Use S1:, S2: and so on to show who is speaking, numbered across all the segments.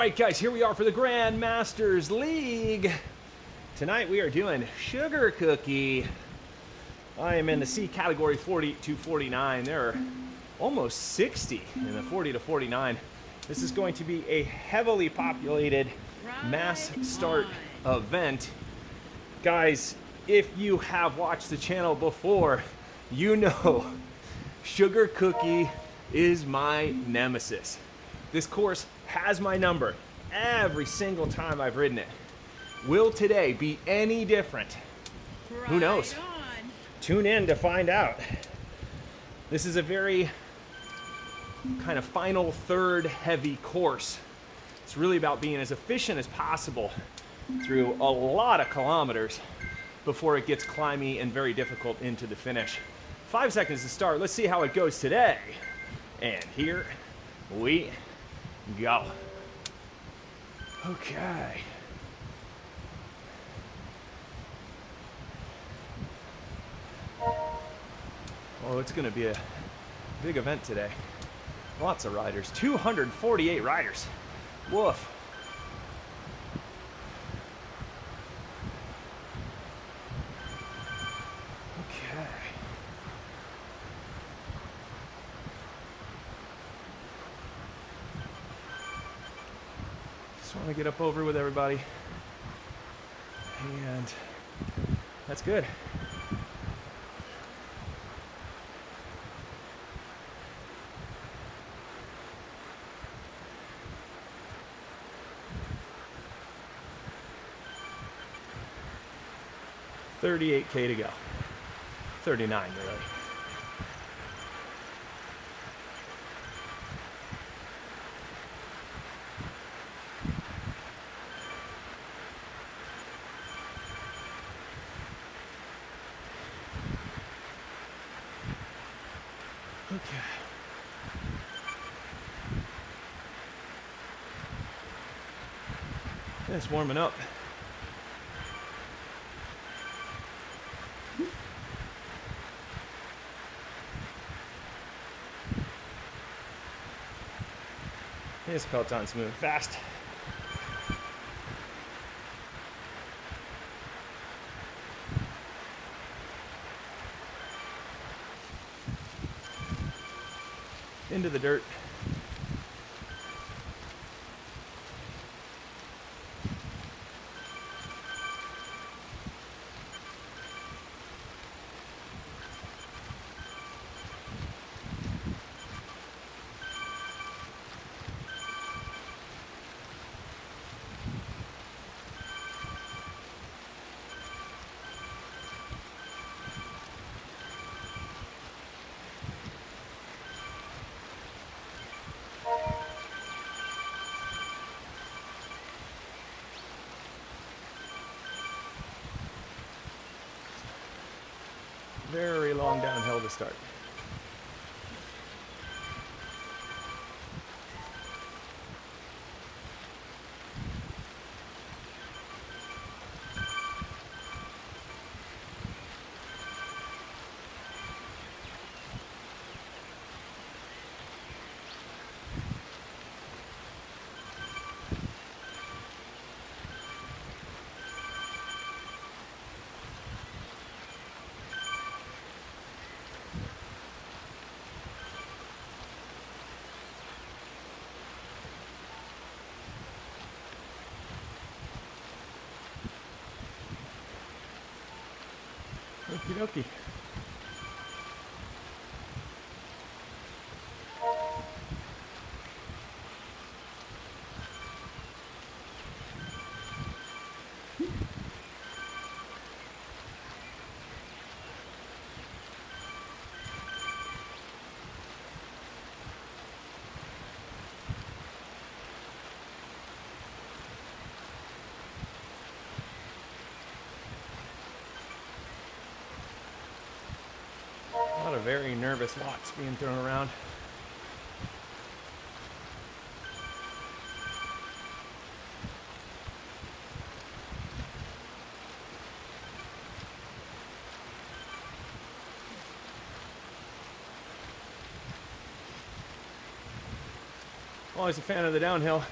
S1: right, guys, here we are for the Grand Masters League. Tonight we are doing Sugar Cookie. I am in the C category 40 to 49. There are almost 60 in the 40 to 49. This is going to be a heavily populated mass start event. Guys, if you have watched the channel before, you know Sugar Cookie is my nemesis. This course has my number every single time I've ridden it. Will today be any different? Who knows? Tune in to find out. This is a very kind of final third heavy course. It's really about being as efficient as possible through a lot of kilometers before it gets climby and very difficult into the finish. 5 seconds to start. Let's see how it goes today. And here we go. Okay. Oh, it's going to be a big event today. Lots of riders. 248 riders. Woof. Okay. Just want to get up over with everybody. And that's good. $38K to go. 39 really. Okay. It's warming up. This peloton's moving fast. Into the dirt. Very long downhill to start. Okie dokie. A lot of very nervous locks being thrown around. Always a fan of the downhill.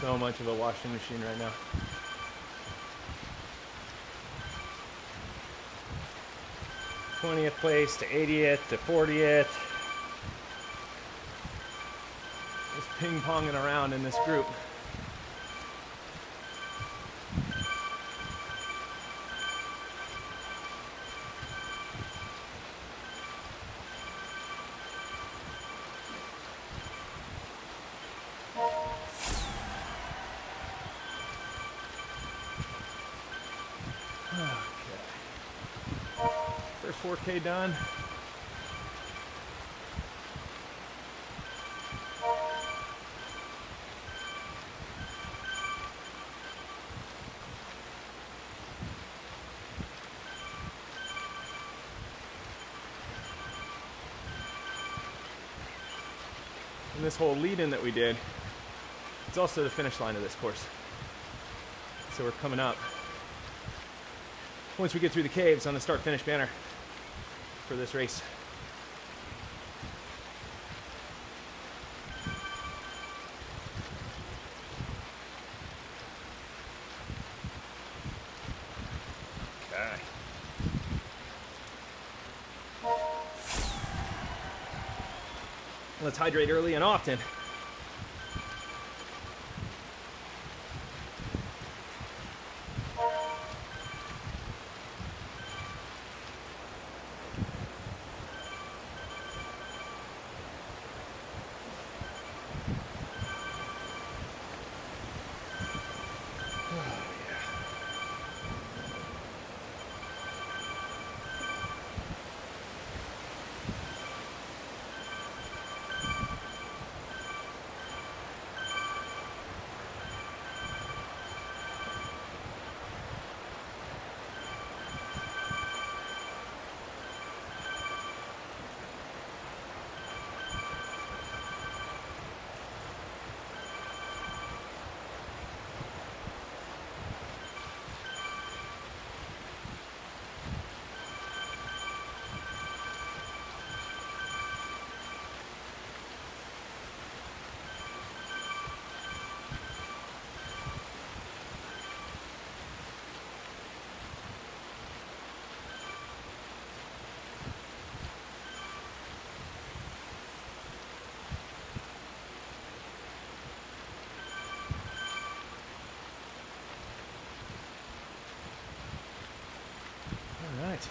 S1: so much of a washing machine right now. '20th place to 80th to 40th. Just ping-ponging around in this group. First 4K done. And this whole lead-in that we did, it's also the finish line of this course. So we're coming up. Once we get through the caves on the start-finish banner for this race. Okay. Let's hydrate early and often. All right.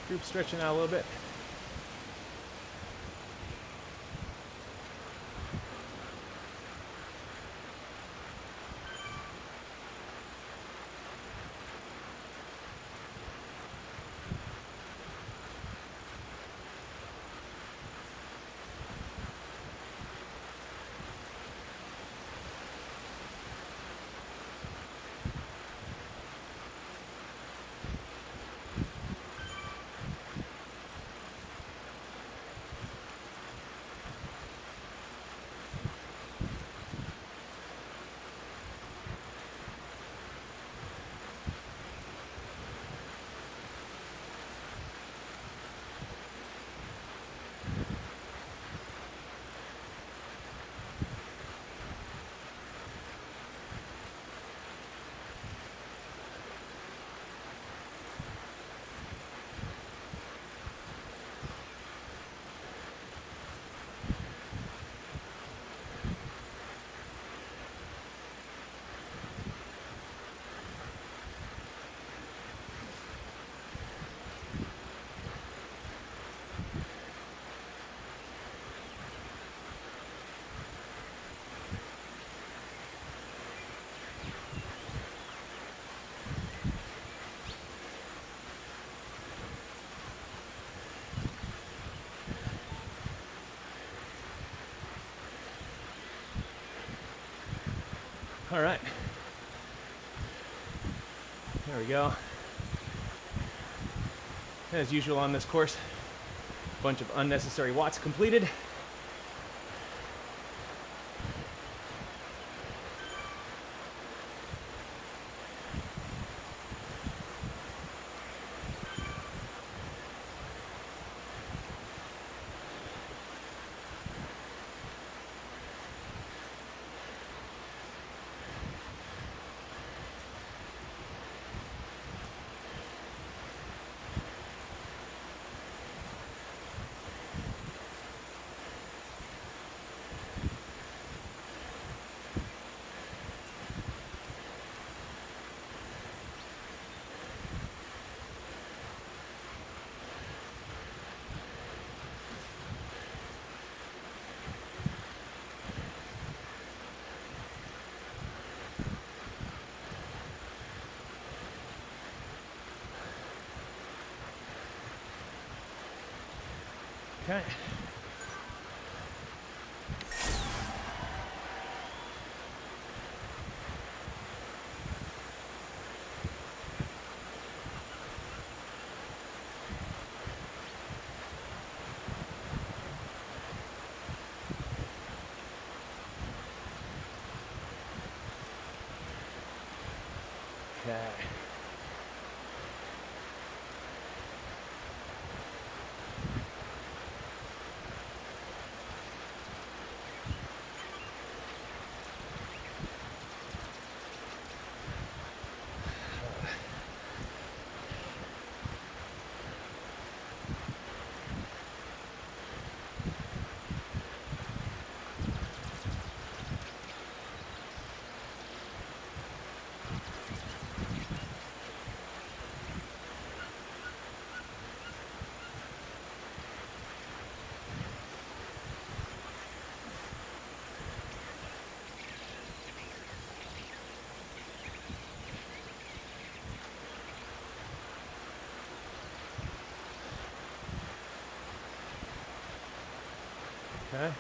S1: Group stretching out a little bit. All right. There we go. As usual on this course, Bunch of unnecessary watts completed. Okay. Okay. Okay.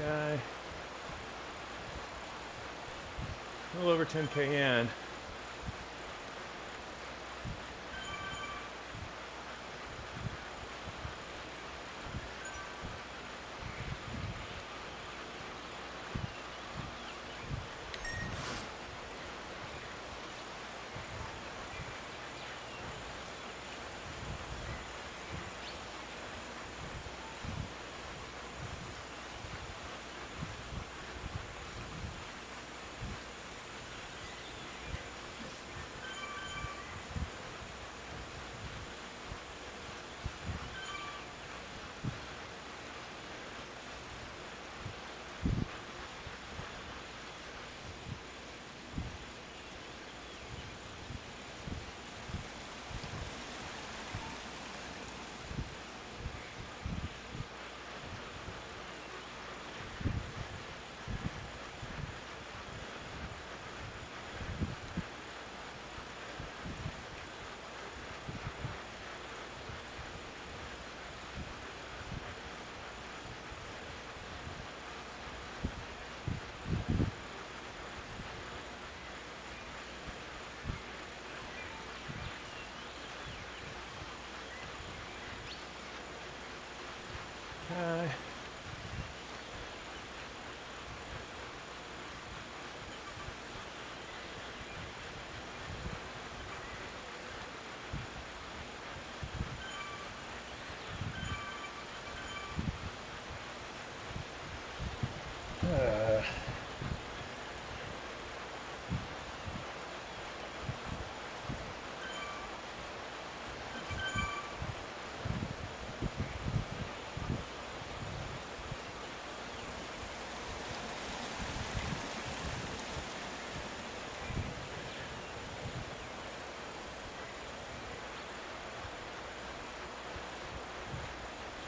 S1: Okay. A little over 10K in. Okay. Uh.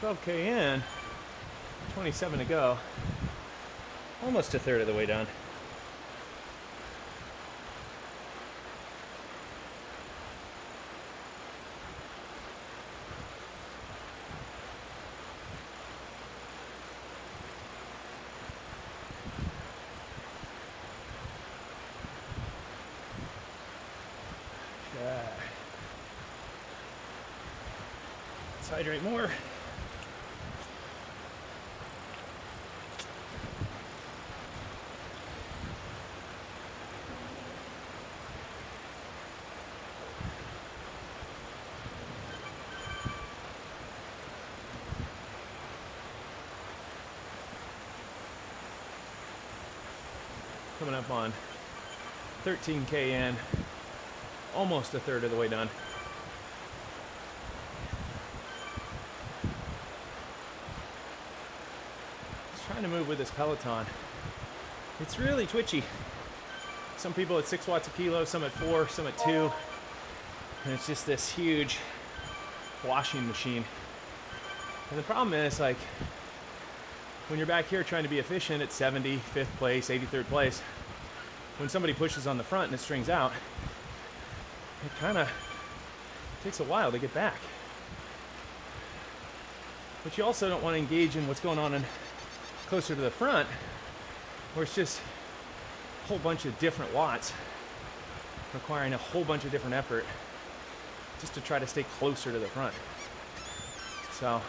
S1: 12K in, 27 to go. Almost a third of the way done. Okay. Let's hydrate more. Coming up on 13K in, almost a third of the way done. Just trying to move with this Peloton. It's really twitchy. Some people at 6 watts a kilo, some at 4, some at 2. And it's just this huge washing machine. And the problem is, like, when you're back here trying to be efficient at 75th place, 83rd place, when somebody pushes on the front and it strings out, it kind of takes a while to get back. But you also don't want to engage in what's going on closer to the front, where it's just a whole bunch of different watts requiring a whole bunch of different effort just to try to stay closer to the front. So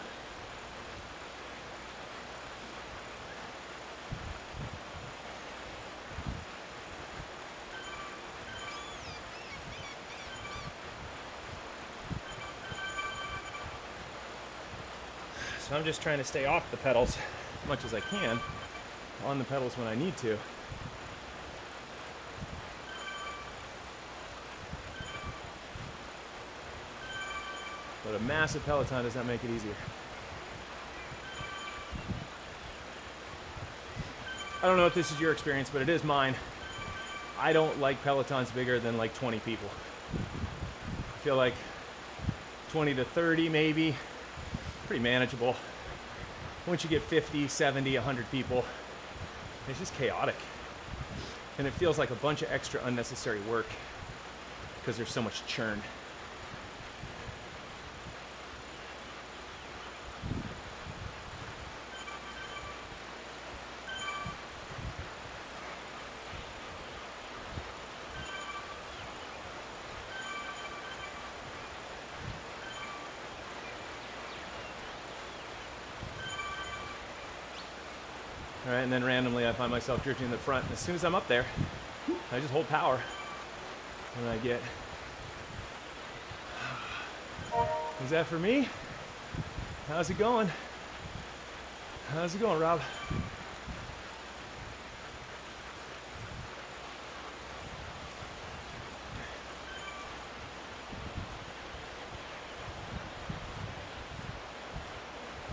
S1: I'm just trying to stay off the pedals as much as I can, on the pedals when I need to. But a massive Peloton does not make it easier. I don't know if this is your experience, but it is mine. I don't like Pelotons bigger than like 20 people. I feel like 20 to 30 maybe, pretty manageable. Once you get 50, 70, 100 people, it's just chaotic. And it feels like a bunch of extra unnecessary work because there's so much churn. All right, and then randomly I find myself drifting in the front. And as soon as I'm up there, I just hold power. And I get... Is that for me? How's it going? How's it going, Rob?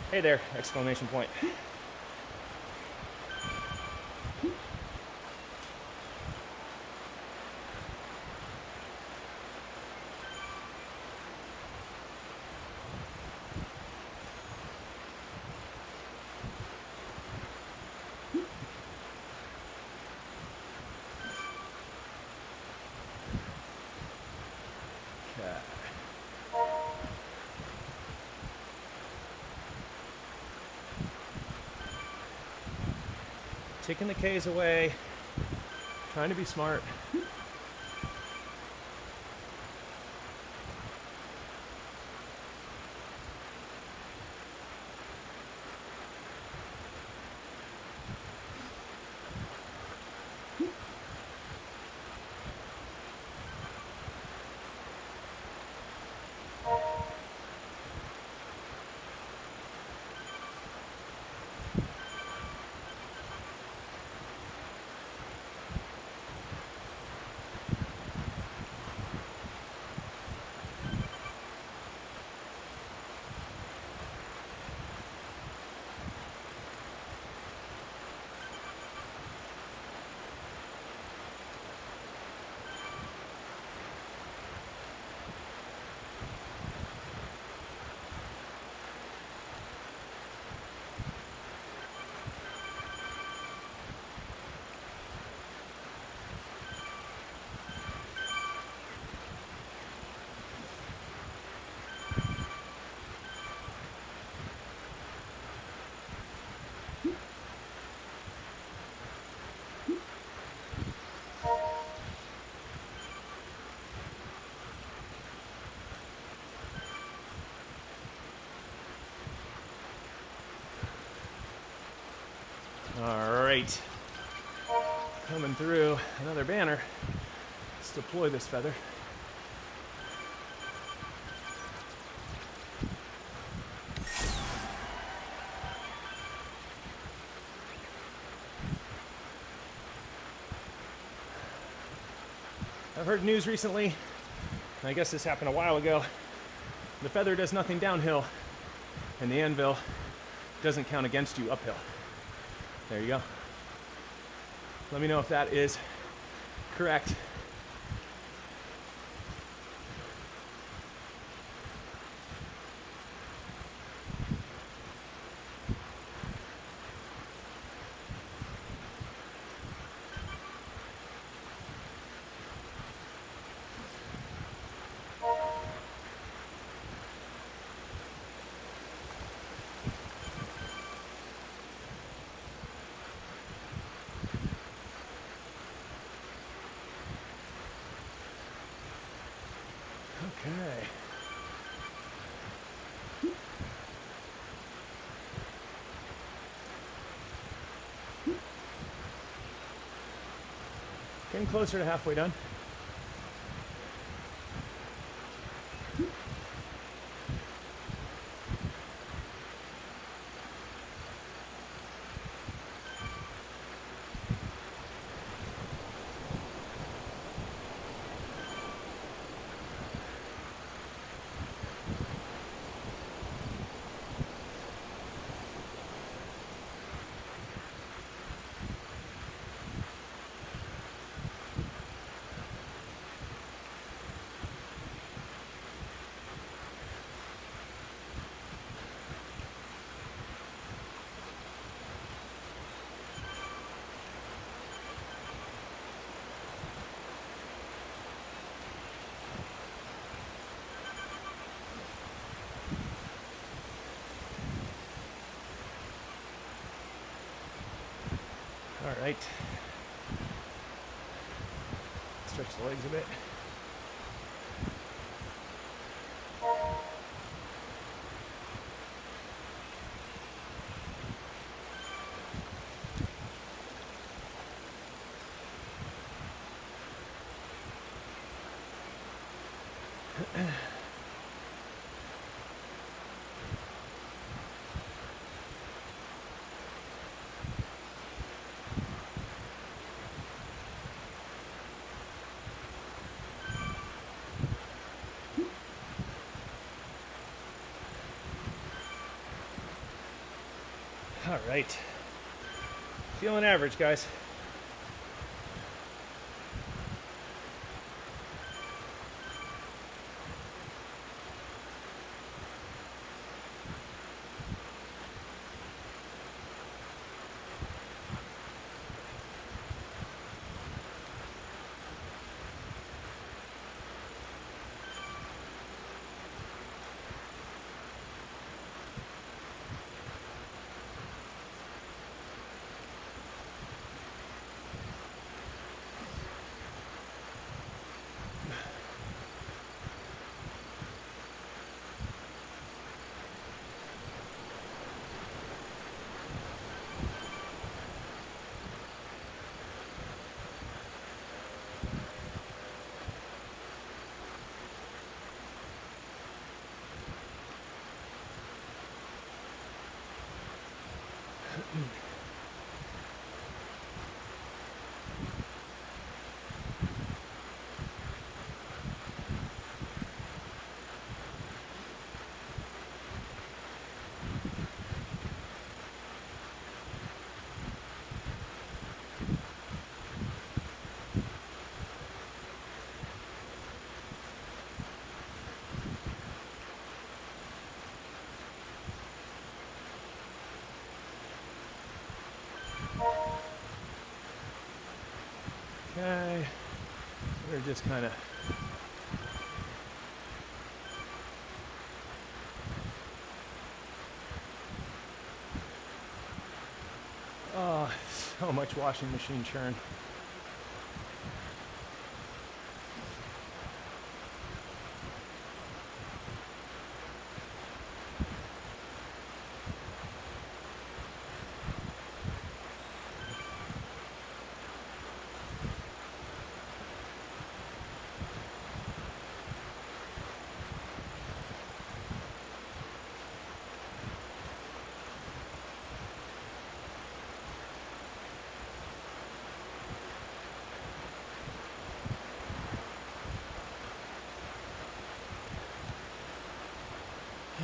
S1: Hey there, exclamation point. Taking the K's away, trying to be smart. All right. Coming through another banner. Let's deploy this feather. I've heard news recently, and I guess this happened a while ago, the feather does nothing downhill, and the anvil doesn't count against you uphill. There you go. Let me know if that is correct. Okay. Getting closer to halfway done. All right. Stretch the legs a bit. All right. Feeling average, guys. Okay, we're just kind of so much washing machine churn.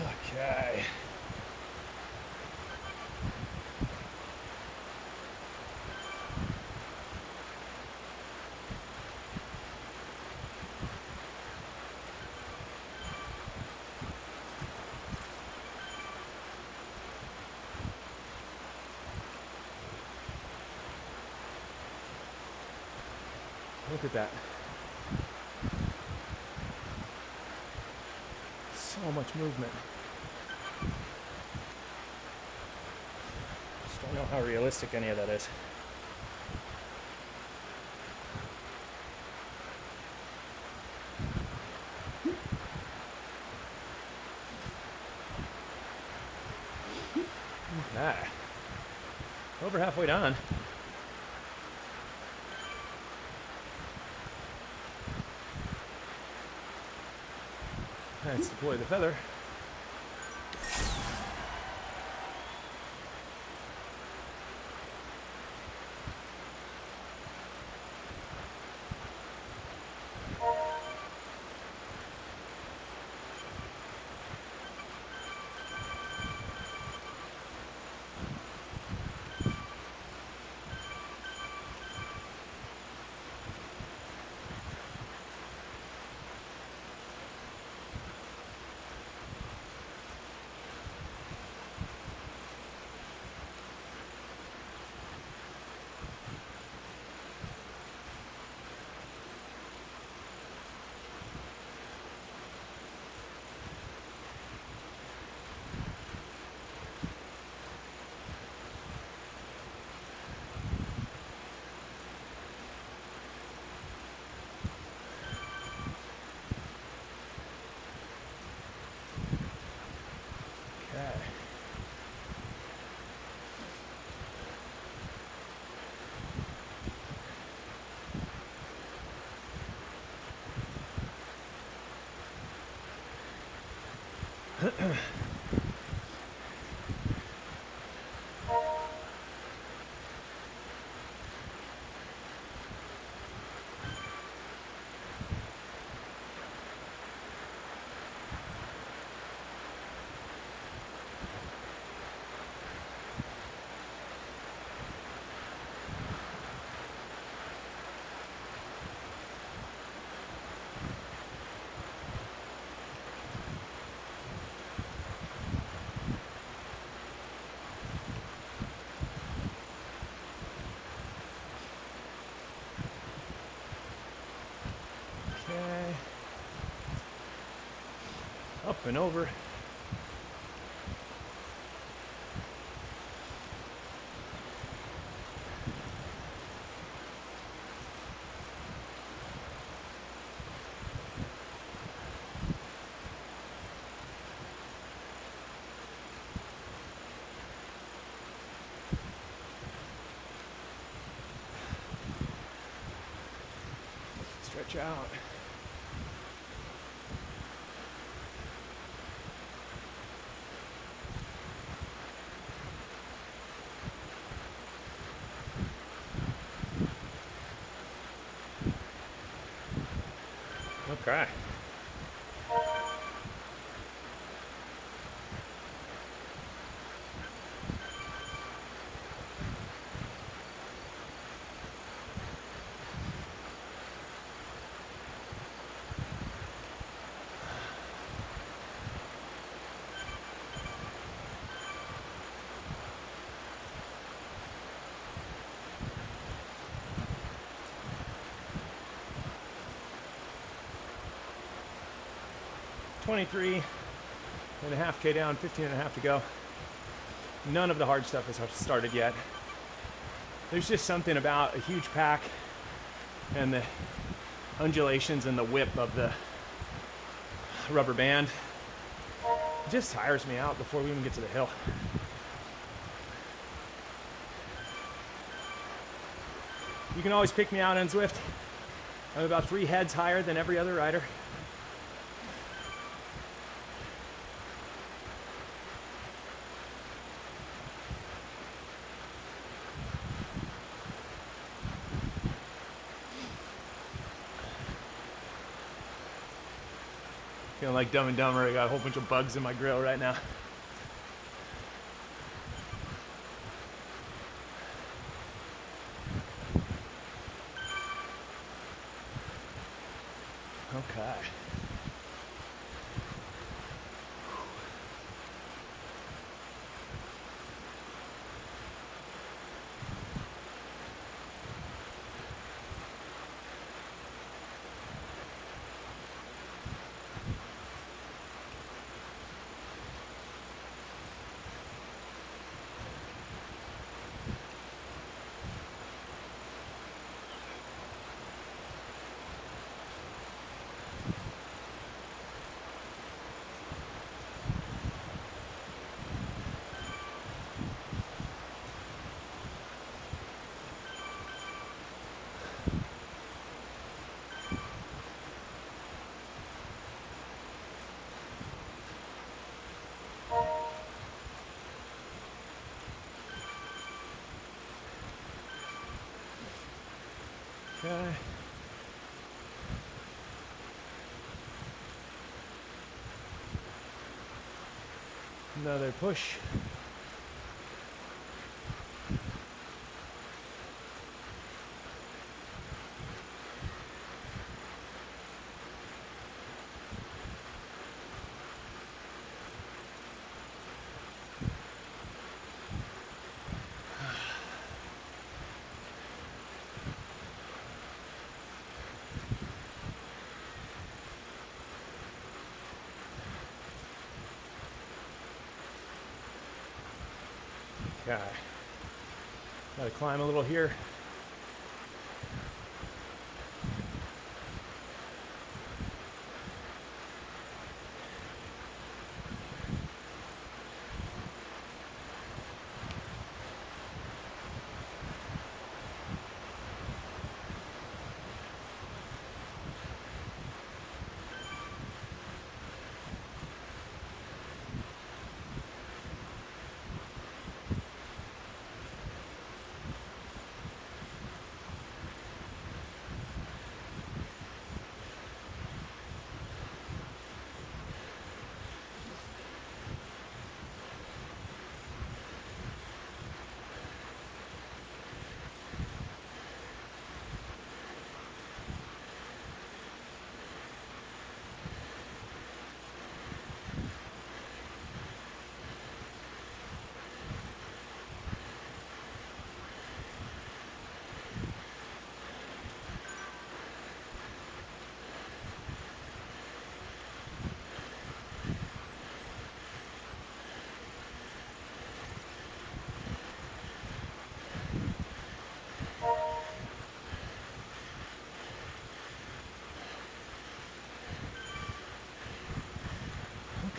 S1: Okay. Look at that. So much movement. Just don't know how realistic any of that is. Okay. Over halfway done. Let's deploy the feather. Okay. 'Kay. Up and over. Stretch out. Okay. $23.5K down, 15.5 to go. None of the hard stuff has started yet. There's just something about a huge pack and the undulations and the whip of the rubber band. It just tires me out before we even get to the hill. You can always pick me out on Zwift. I'm about 3 heads higher than every other rider. Feeling like Dumb and Dumber. I got a whole bunch of bugs in my grill right now. Okay. Okay. Another push. Okay. Gotta climb a little here.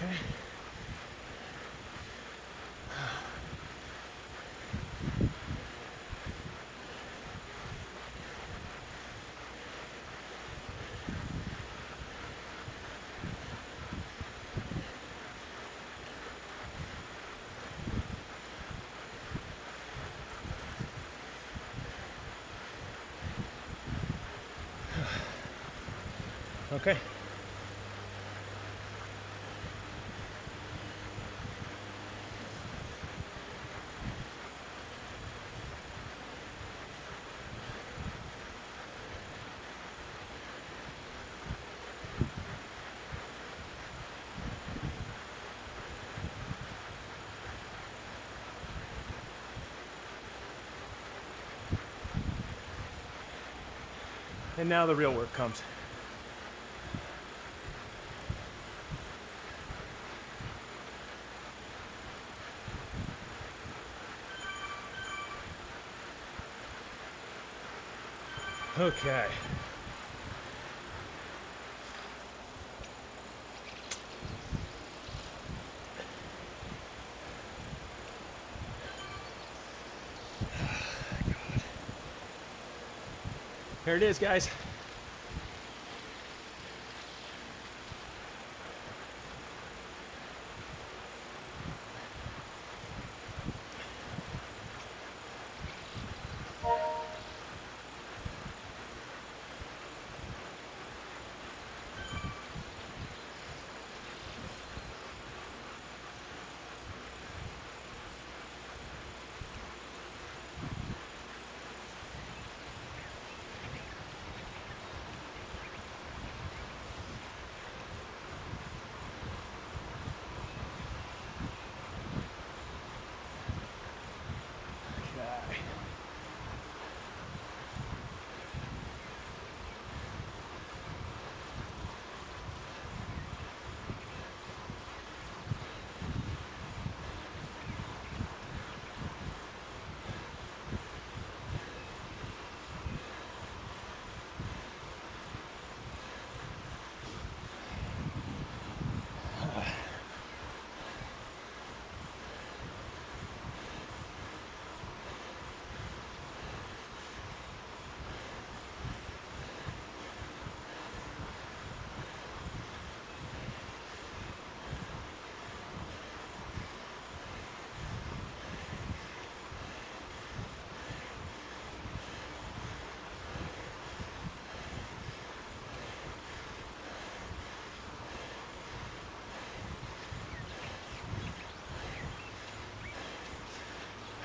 S1: Okay. Okay. And now the real work comes. Okay. Here it is, guys.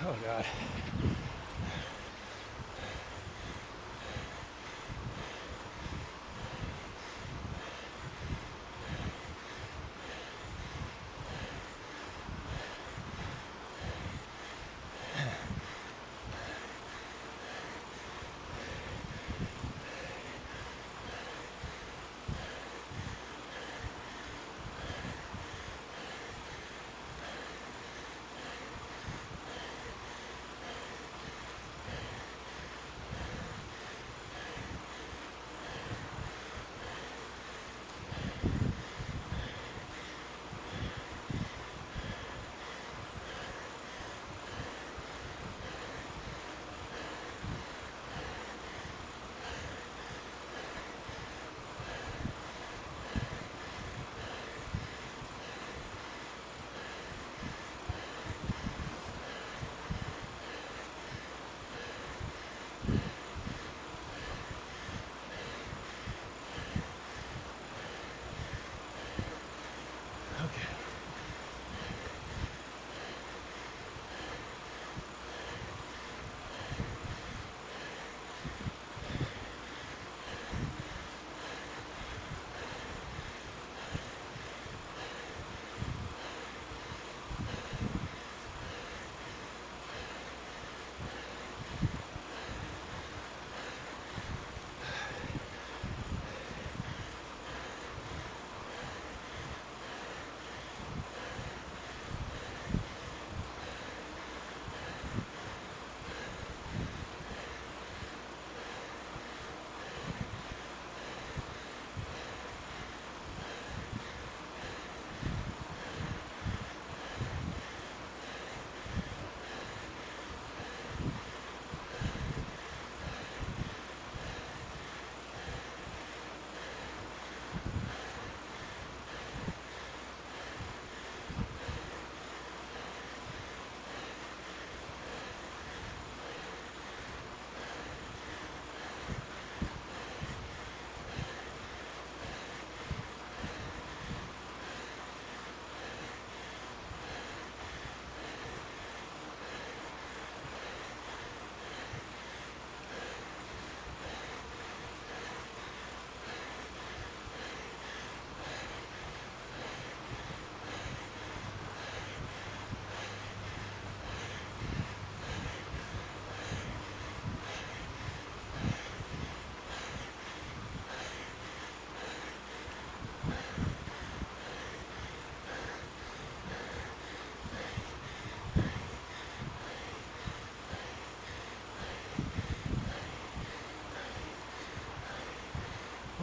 S1: Oh God. Okay.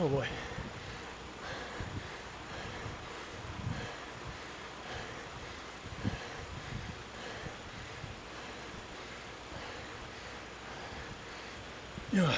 S1: Oh boy. Yeah.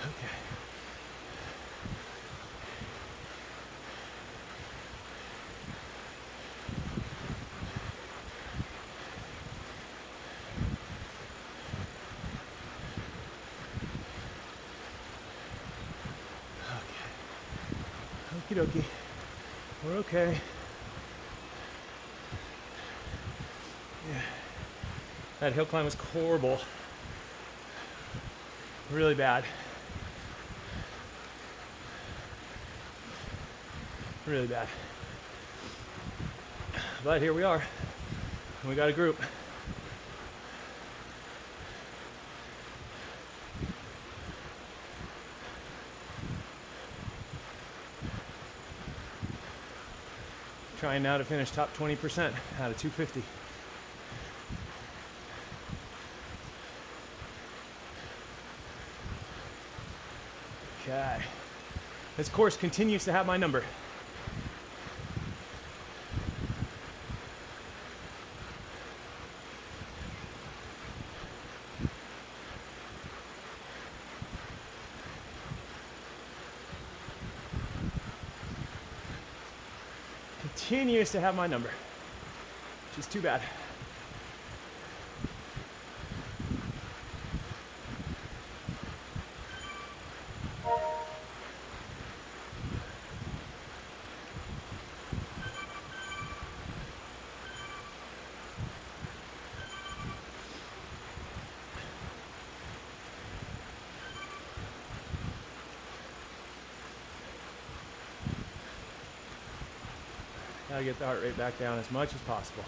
S1: Okay. Okie dokie. We're okay. Yeah. That hill climb was horrible. Really bad. Really bad. But here we are. We got a group. Trying now to finish top 20% out of 250. Okay. This course continues to have my number. continues to have my number, which is too bad. Gotta get the heart rate back down as much as possible.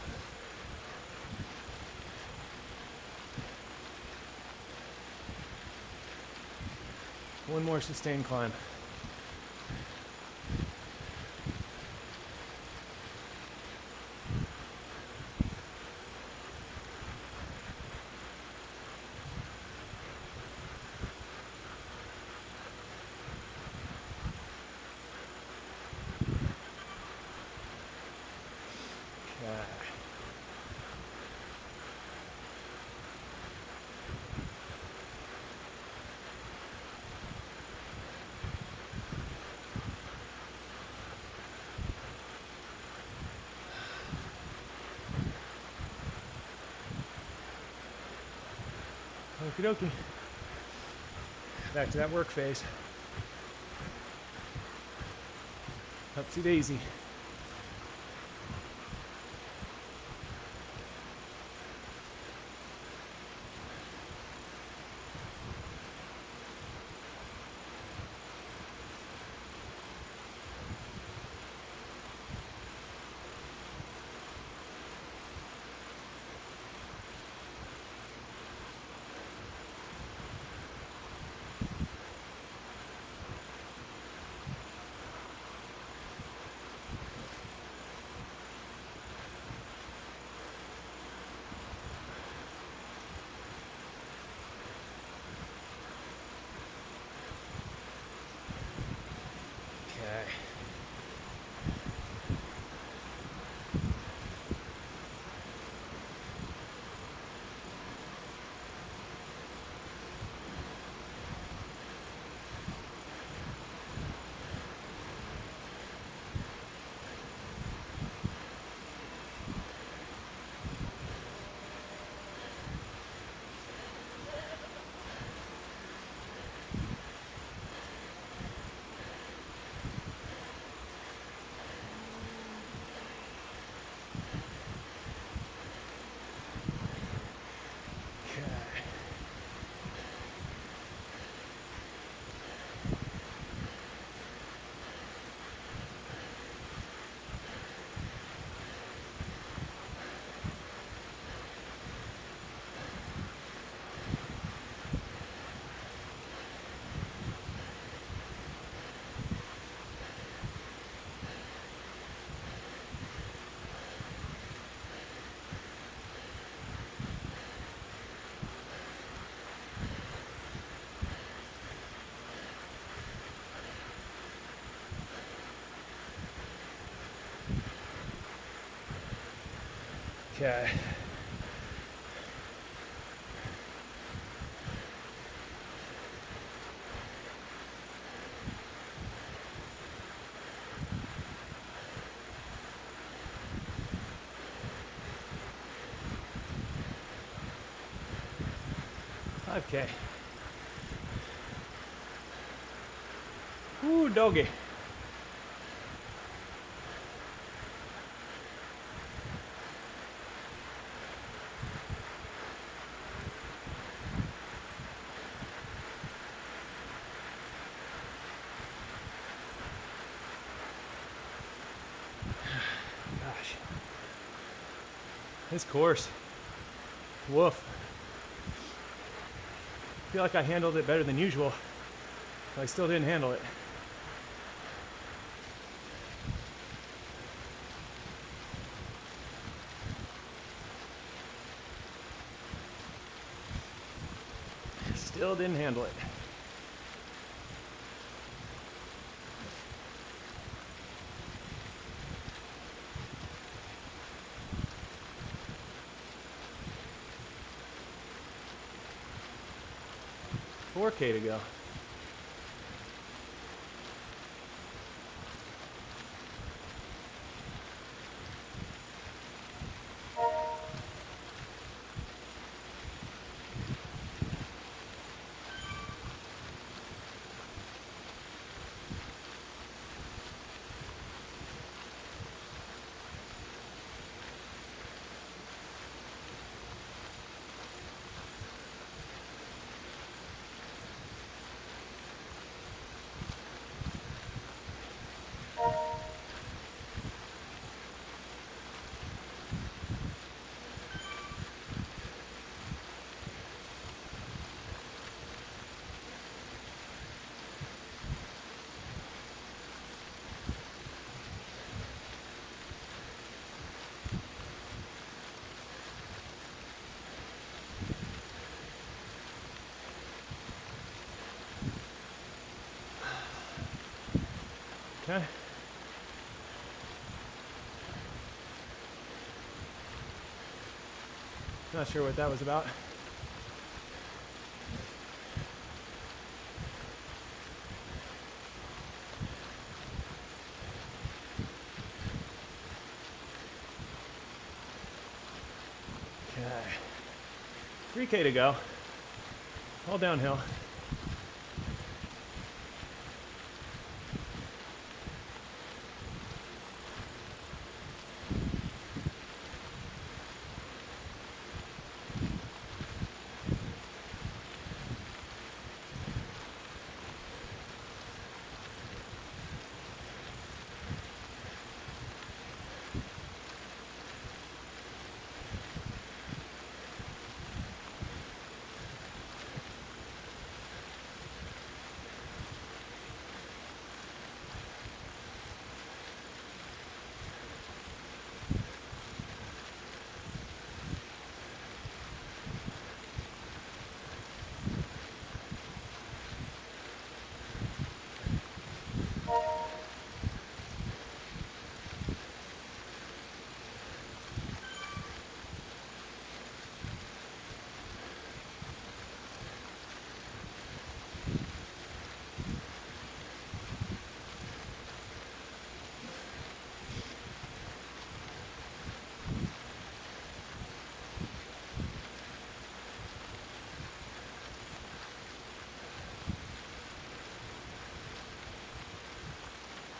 S1: One more sustained climb. Okie dokie. Back to that work phase. Upsy daisy. Okay. Okay. Ooh, doggy. Gosh. This course. Woof. I feel like I handled it better than usual, but I still didn't handle it. Still didn't handle it. $4K to go. Okay. Not sure what that was about. Okay. 3K to go. All downhill.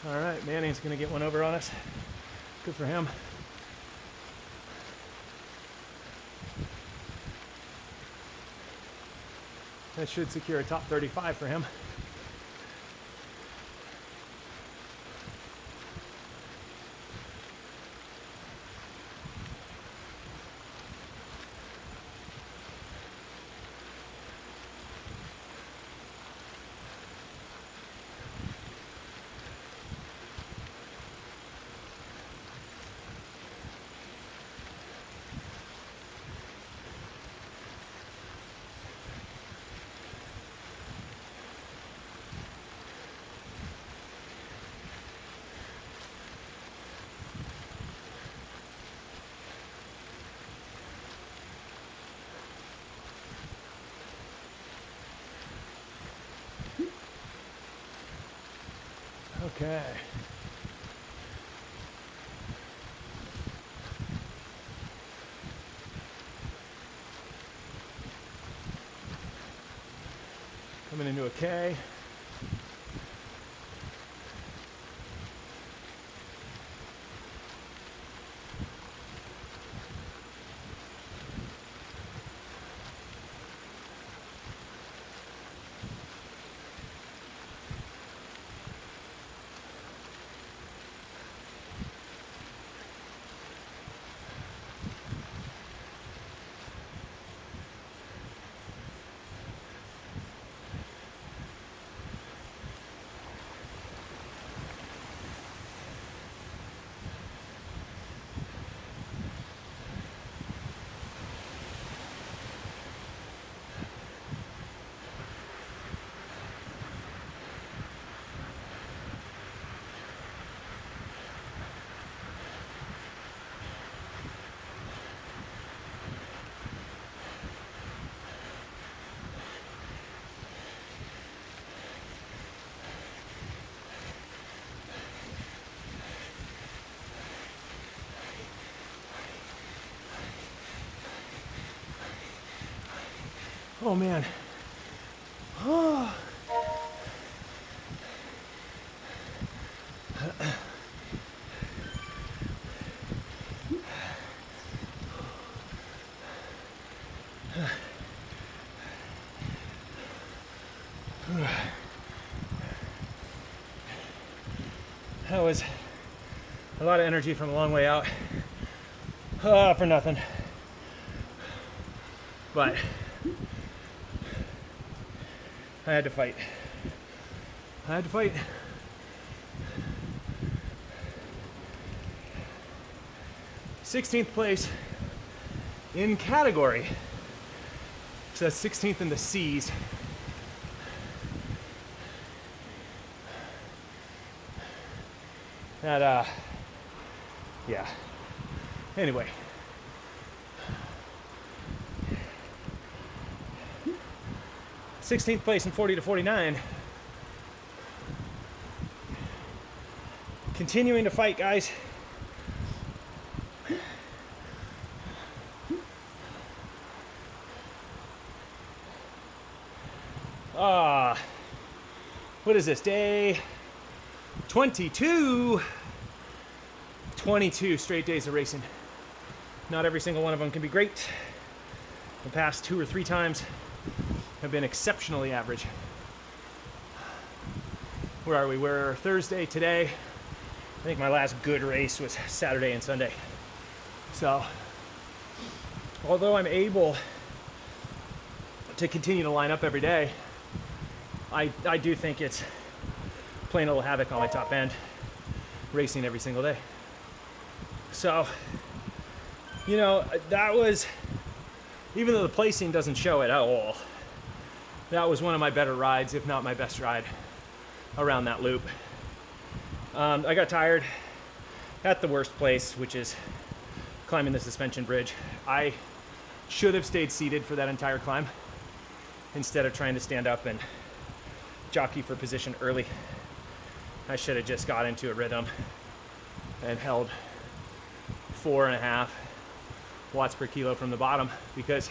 S1: All right, Manning's gonna get one over on us. Good for him. That should secure a top 35 for him. Okay. Coming into a K. Oh man. Oh. That was a lot of energy from a long way out. For nothing. But I had to fight. I had to fight. Sixteenth place in category. So that's 16th in the C's. That, yeah. Anyway. th place in 40 to 49. Continuing to fight, guys. What is this, day 22? 22 straight days of racing. Not every single one of them can be great. The past 2 or 3 times have been exceptionally average. Where are we? We're Thursday today. I think my last good race was Saturday and Sunday. So, although I'm able to continue to line up every day, I do think it's playing a little havoc on my top end, racing every single day. So, you know, that was, even though the placing doesn't show it at all, that was one of my better rides, if not my best ride, around that loop. I got tired at the worst place, which is climbing the suspension bridge. I should have stayed seated for that entire climb instead of trying to stand up and jockey for position early. I should have just got into a rhythm and held 4.5 watts per kilo from the bottom, because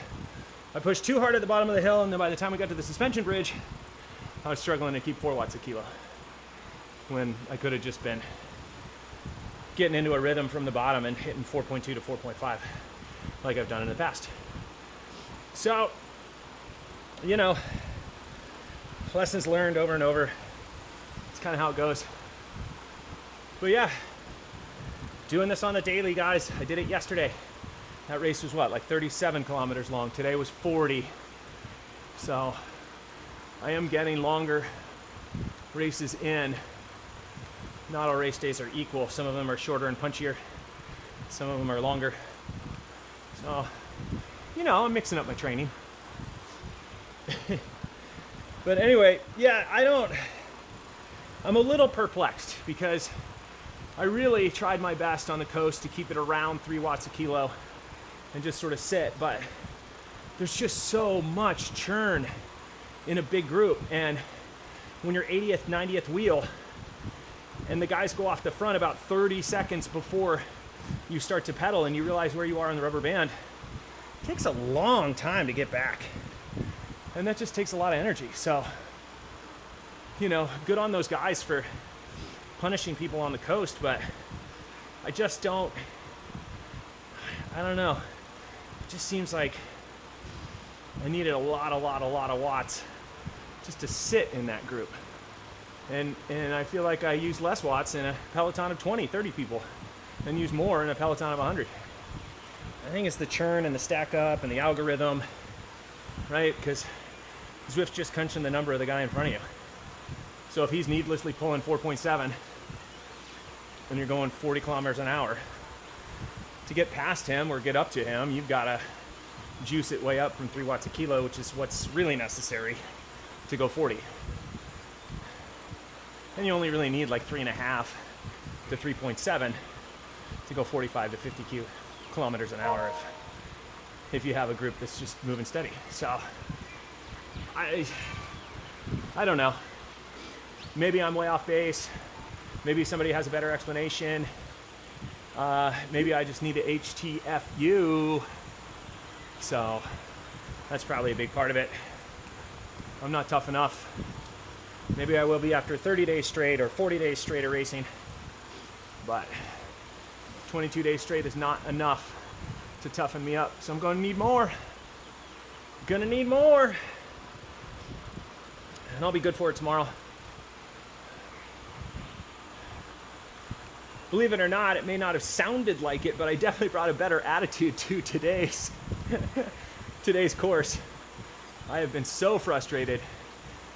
S1: I pushed too hard at the bottom of the hill, and then by the time we got to the suspension bridge, I was struggling to keep 4 watts a kilo, when I could have just been getting into a rhythm from the bottom and hitting 4.2 to 4.5 like I've done in the past. So, you know, lessons learned over and over. It's kind of how it goes. But yeah, doing this on the daily, guys. I did it yesterday. That race was what, like 37 kilometers long. Today was 40. So I am getting longer races in. Not all race days are equal. Some of them are shorter and punchier. Some of them are longer. So, you know, I'm mixing up my training. But anyway, yeah, I'm a little perplexed, because I really tried my best on the coast to keep it around 3 watts a kilo and just sort of sit, but there's just so much churn in a big group. And when you're 80th, 90th wheel, and the guys go off the front about 30 seconds before you start to pedal and you realize where you are on the rubber band, it takes a long time to get back. And that just takes a lot of energy. So, you know, good on those guys for punishing people on the coast, but I just don't, I don't know. It just seems like I needed a lot of watts just to sit in that group. And I feel like I use less watts in a peloton of 20, 30 people and use more in a peloton of 100. I think it's the churn and the stack up and the algorithm, right? Because Zwift's just crunching the number of the guy in front of you. So if he's needlessly pulling 4.7 and you're going 40 kilometers an hour, to get past him or get up to him, you've got to juice it way up from 3 watts a kilo, which is what's really necessary to go 40. And you only really need like 3.5 to 3.7 to go 45 to 50 kilometers an hour if you have a group that's just moving steady. So I don't know. Maybe I'm way off base. Maybe somebody has a better explanation. Maybe I just need to HTFU. So that's probably a big part of it. I'm not tough enough. Maybe I will be after 30 days straight or 40 days straight of racing. But 22 days straight is not enough to toughen me up. So I'm going to need more. Gonna need more. And I'll be good for it tomorrow. Believe it or not, it may not have sounded like it, but I definitely brought a better attitude to today's course. I have been so frustrated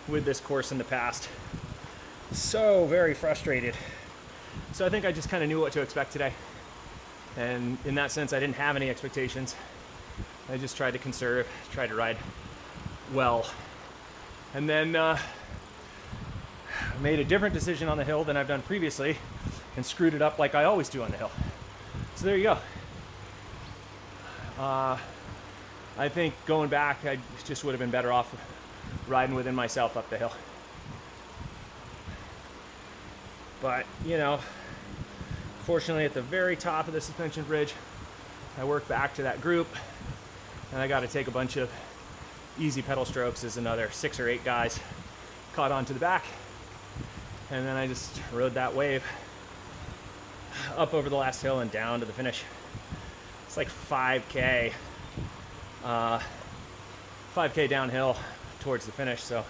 S1: with this course in the past. So very frustrated. So I think I just kind of knew what to expect today. And in that sense, I didn't have any expectations. I just tried to conserve, tried to ride well. And then made a different decision on the hill than I've done previously, and screwed it up like I always do on the hill. So there you go. I think going back, I just would have been better off riding within myself up the hill. But, you know, fortunately at the very top of the suspension bridge, I worked back to that group, and I got to take a bunch of easy pedal strokes as another 6 or 8 guys caught onto the back. And then I just rode that wave up over the last hill and down to the finish. It's like 5K downhill towards the finish. So,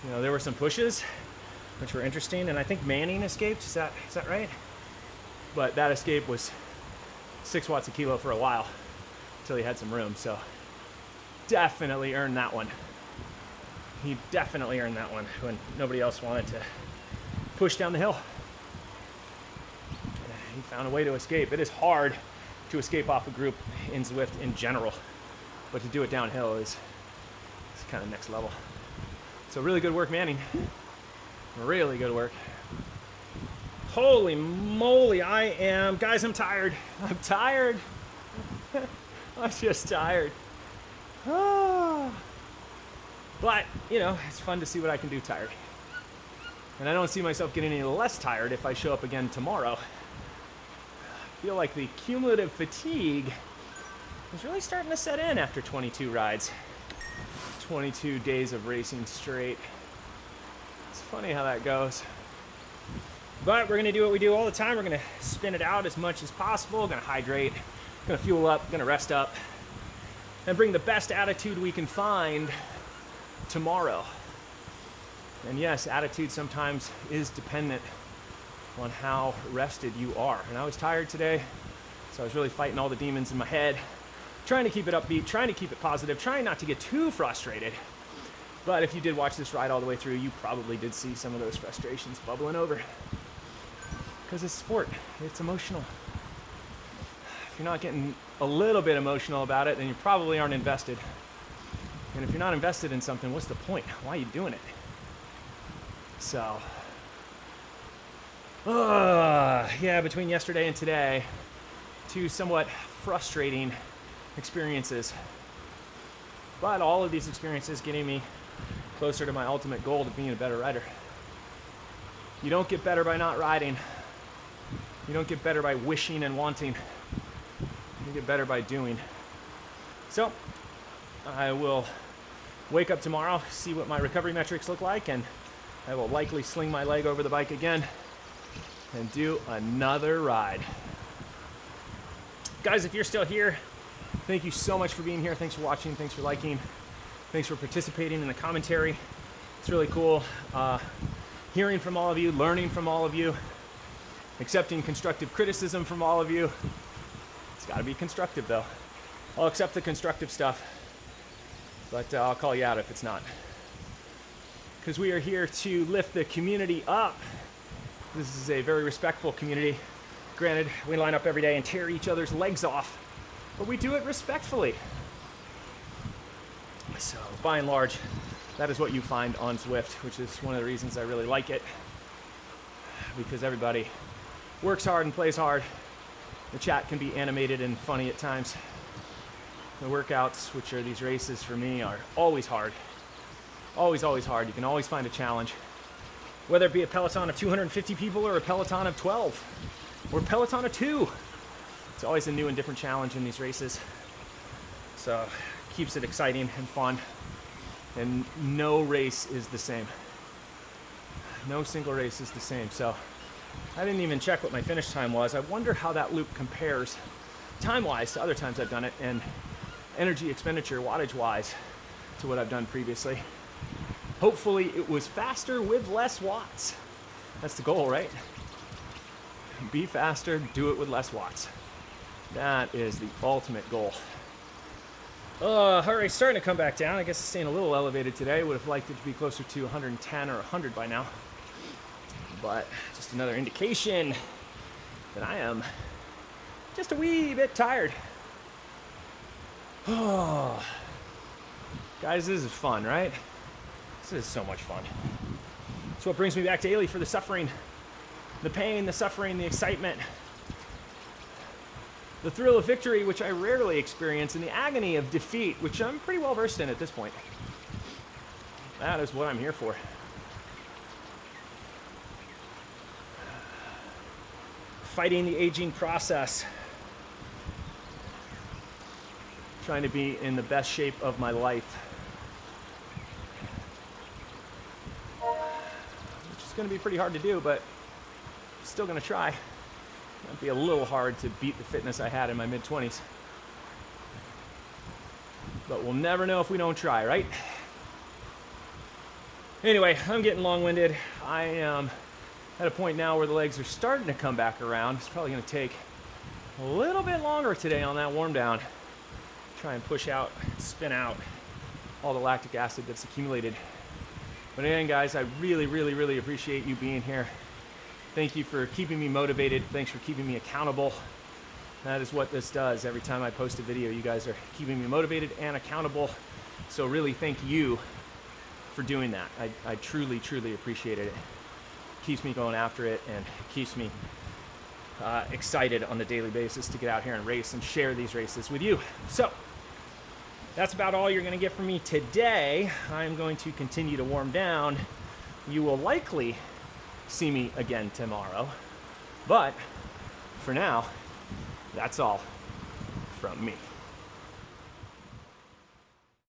S1: you know, there were some pushes which were interesting, and I think Manning escaped. Is that right? But that escape was 6 watts a kilo for a while until he had some room. So definitely earned that one. He definitely earned that one when nobody else wanted to push down the hill. He found a way to escape. It is hard to escape off a group in Zwift in general, but to do it downhill is kind of next level. So really good work, Manning. Really good work. Holy moly, guys, I'm tired. I'm tired. I'm just tired. But, you know, it's fun to see what I can do tired. And I don't see myself getting any less tired if I show up again tomorrow. I feel like the cumulative fatigue is really starting to set in after 22 rides. 22 days of racing straight. It's funny how that goes. But we're gonna do what we do all the time. We're gonna spin it out as much as possible. Gonna hydrate, gonna fuel up, gonna rest up, and bring the best attitude we can find tomorrow. And yes, attitude sometimes is dependent on how rested you are. And I was tired today, so I was really fighting all the demons in my head, trying to keep it upbeat, trying to keep it positive, trying not to get too frustrated. But if you did watch this ride all the way through, you probably did see some of those frustrations bubbling over. Because it's sport, it's emotional. If you're not getting a little bit emotional about it, then you probably aren't invested. And if you're not invested in something, what's the point? Why are you doing it? So, yeah, between yesterday and today, 2 somewhat frustrating experiences. But all of these experiences getting me closer to my ultimate goal of being a better rider. You don't get better by not riding. You don't get better by wishing and wanting. You get better by doing. So, I will wake up tomorrow, see what my recovery metrics look like, and I will likely sling my leg over the bike again and do another ride. Guys, if you're still here, thank you so much for being here. Thanks for watching. Thanks for liking. Thanks for participating in the commentary. It's really cool hearing from all of you, learning from all of you, accepting constructive criticism from all of you. It's got to be constructive, though. I'll accept the constructive stuff, but I'll call you out if it's not. Because we are here to lift the community up. This is a very respectful community. Granted, we line up every day and tear each other's legs off, but we do it respectfully. So, by and large, that is what you find on Zwift, which is one of the reasons I really like it. Because everybody works hard and plays hard. The chat can be animated and funny at times. The workouts, which are these races for me, are always hard. Always, always hard. You can always find a challenge. Whether it be a peloton of 250 people or a peloton of 12 or a peloton of 2. It's always a new and different challenge in these races. So it keeps it exciting and fun. And no race is the same. No single race is the same. So I didn't even check what my finish time was. I wonder how that loop compares time-wise to other times I've done it and energy expenditure wattage-wise to what I've done previously. Hopefully it was faster with less watts. That's the goal, right? Be faster, do it with less watts. That is the ultimate goal. Heart rate's starting to come back down. I guess it's staying a little elevated today. Would have liked it to be closer to 110 or 100 by now. But just another indication that I am just a wee bit tired. Oh, guys, this is fun, right? This is so much fun. So what brings me back daily for the suffering. The pain, the suffering, the excitement, the thrill of victory, which I rarely experience, and the agony of defeat, which I'm pretty well versed in at this point. That is what I'm here for. Fighting the aging process. Trying to be in the best shape of my life. Which is going to be pretty hard to do, but I'm still going to try. Might be a little hard to beat the fitness I had in my mid-20s. But we'll never know if we don't try, right? Anyway, I'm getting long-winded. I am at a point now where the legs are starting to come back around. It's probably going to take a little bit longer today on that warm down. Try and push out, spin out all the lactic acid that's accumulated. But again, guys, I really, really, really appreciate you being here. Thank you for keeping me motivated. Thanks for keeping me accountable. That is what this does. Every time I post a video, you guys are keeping me motivated and accountable. So really thank you for doing that. I truly, truly appreciate it. It keeps me going after it and keeps me excited on a daily basis to get out here and race and share these races with you. So that's about all you're going to get from me today. I'm going to continue to warm down. You will likely see me again tomorrow, but for now, that's all from me.